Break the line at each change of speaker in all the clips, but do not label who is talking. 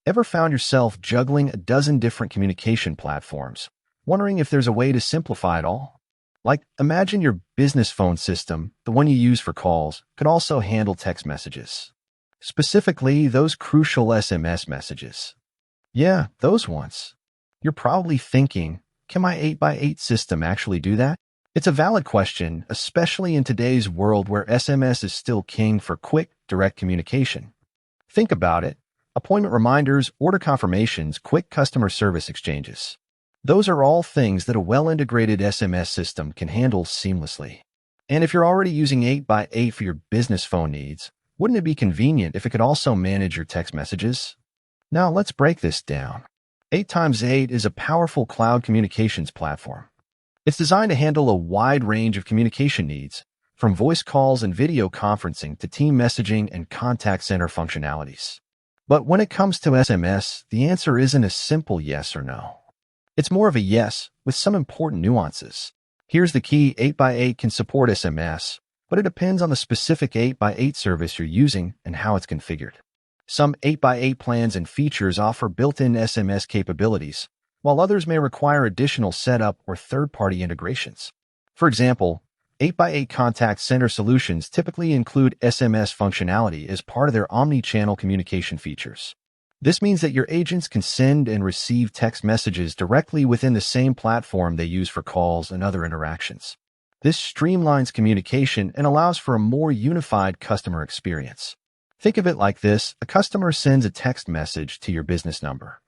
Ever found yourself juggling a dozen different communication platforms, wondering if there's a way to simplify it all? Like, imagine your business phone system, the one you use for calls, could also handle text messages. Specifically, those crucial SMS messages. Yeah, those ones. You're probably thinking, can my 8x8 system actually do that? It's a valid question, especially in today's world where SMS is still king for quick, direct communication. Think about it. Appointment reminders, order confirmations, quick customer service exchanges. Those are all things that a well-integrated SMS system can handle seamlessly. And if you're already using 8x8 for your business phone needs, wouldn't it be convenient if it could also manage your text messages? Now let's break this down. 8x8 is a powerful cloud communications platform. It's designed to handle a wide range of communication needs, from voice calls and video conferencing to team messaging and contact center functionalities. But when it comes to SMS, the answer isn't a simple yes or no. It's more of a yes, with some important nuances. Here's the key: 8x8 can support SMS, but it depends on the specific 8x8 service you're using and how it's configured. Some 8x8 plans and features offer built-in SMS capabilities, while others may require additional setup or third-party integrations. For example, 8x8 contact center solutions typically include SMS functionality as part of their omni-channel communication features. This means that your agents can send and receive text messages directly within the same platform they use for calls and other interactions. This streamlines communication and allows for a more unified customer experience. Think of it like this: a customer sends a text message to your business number.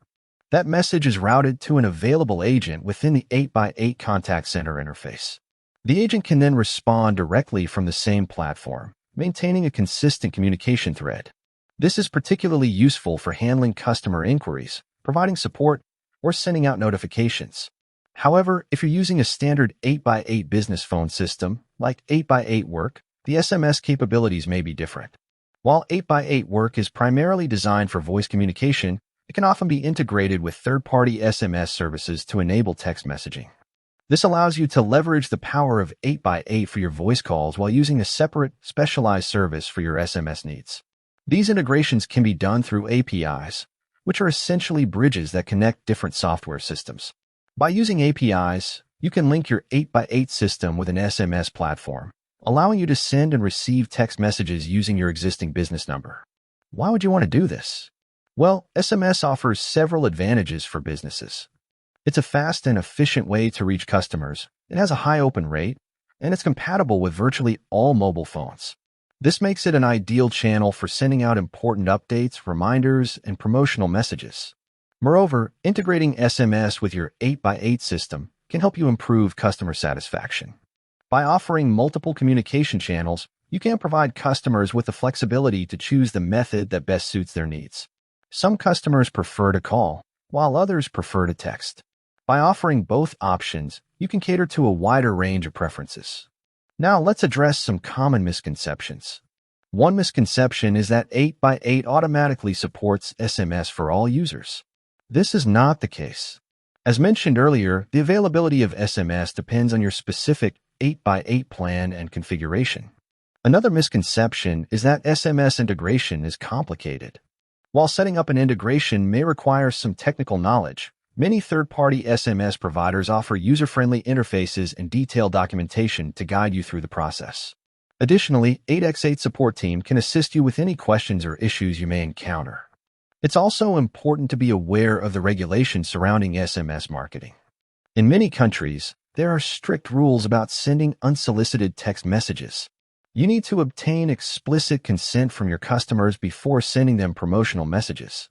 That message is routed to an available agent within the 8x8 contact center interface. The agent can then respond directly from the same platform, maintaining a consistent communication thread. This is particularly useful for handling customer inquiries, providing support, or sending out notifications. However, if you're using a standard 8x8 business phone system, like 8x8 Work, the SMS capabilities may be different. While 8x8 Work is primarily designed for voice communication, it can often be integrated with third-party SMS services to enable text messaging. This allows you to leverage the power of 8x8 for your voice calls while using a separate, specialized service for your SMS needs. These integrations can be done through APIs, which are essentially bridges that connect different software systems. By using APIs, you can link your 8x8 system with an SMS platform, allowing you to send and receive text messages using your existing business number. Why would you want to do this? Well, SMS offers several advantages for businesses. It's a fast and efficient way to reach customers, it has a high open rate, and it's compatible with virtually all mobile phones. This makes it an ideal channel for sending out important updates, reminders, and promotional messages. Moreover, integrating SMS with your 8x8 system can help you improve customer satisfaction. By offering multiple communication channels, you can provide customers with the flexibility to choose the method that best suits their needs. Some customers prefer to call, while others prefer to text. By offering both options, you can cater to a wider range of preferences. Now let's address some common misconceptions. One misconception is that 8x8 automatically supports SMS for all users. This is not the case. As mentioned earlier, the availability of SMS depends on your specific 8x8 plan and configuration. Another misconception is that SMS integration is complicated. While setting up an integration may require some technical knowledge, many third-party SMS providers offer user-friendly interfaces and detailed documentation to guide you through the process. Additionally, 8x8 support team can assist you with any questions or issues you may encounter. It's also important to be aware of the regulations surrounding SMS marketing. In many countries, there are strict rules about sending unsolicited text messages. You need to obtain explicit consent from your customers before sending them promotional messages.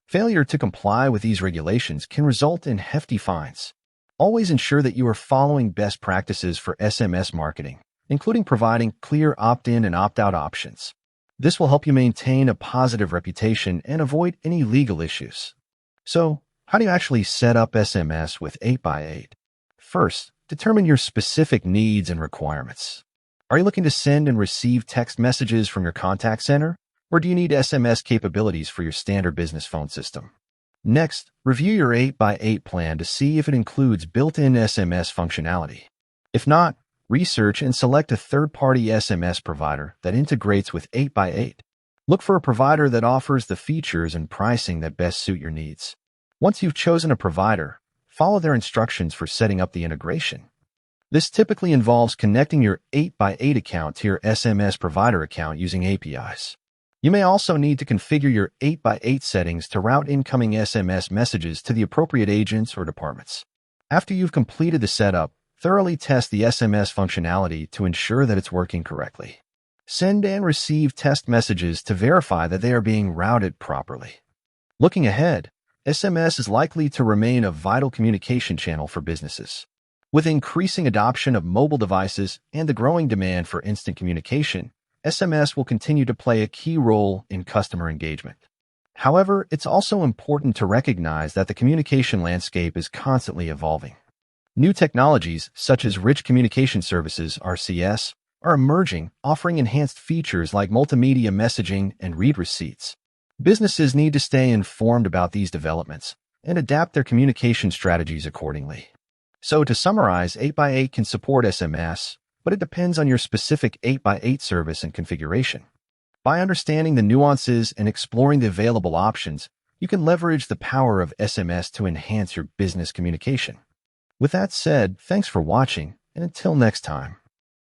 Failure to comply with these regulations can result in hefty fines. Always ensure that you are following best practices for SMS marketing, including providing clear opt-in and opt-out options. This will help you maintain a positive reputation and avoid any legal issues. So, how do you actually set up SMS with 8x8? First, determine your specific needs and requirements. Are you looking to send and receive text messages from your contact center, or do you need SMS capabilities for your standard business phone system? Next, review your 8x8 plan to see if it includes built-in SMS functionality. If not, research and select a third-party SMS provider that integrates with 8x8. Look for a provider that offers the features and pricing that best suit your needs. Once you've chosen a provider, follow their instructions for setting up the integration. This typically involves connecting your 8x8 account to your SMS provider account using APIs. You may also need to configure your 8x8 settings to route incoming SMS messages to the appropriate agents or departments. After you've completed the setup, thoroughly test the SMS functionality to ensure that it's working correctly. Send and receive test messages to verify that they are being routed properly. Looking ahead, SMS is likely to remain a vital communication channel for businesses. With increasing adoption of mobile devices and the growing demand for instant communication, SMS will continue to play a key role in customer engagement. However, it's also important to recognize that the communication landscape is constantly evolving. New technologies, such as Rich Communication Services, RCS, are emerging, offering enhanced features like multimedia messaging and read receipts. Businesses need to stay informed about these developments and adapt their communication strategies accordingly. So to summarize, 8x8 can support SMS, but it depends on your specific 8x8 service and configuration. By understanding the nuances and exploring the available options, you can leverage the power of SMS to enhance your business communication. With that said, thanks for watching, and until next time.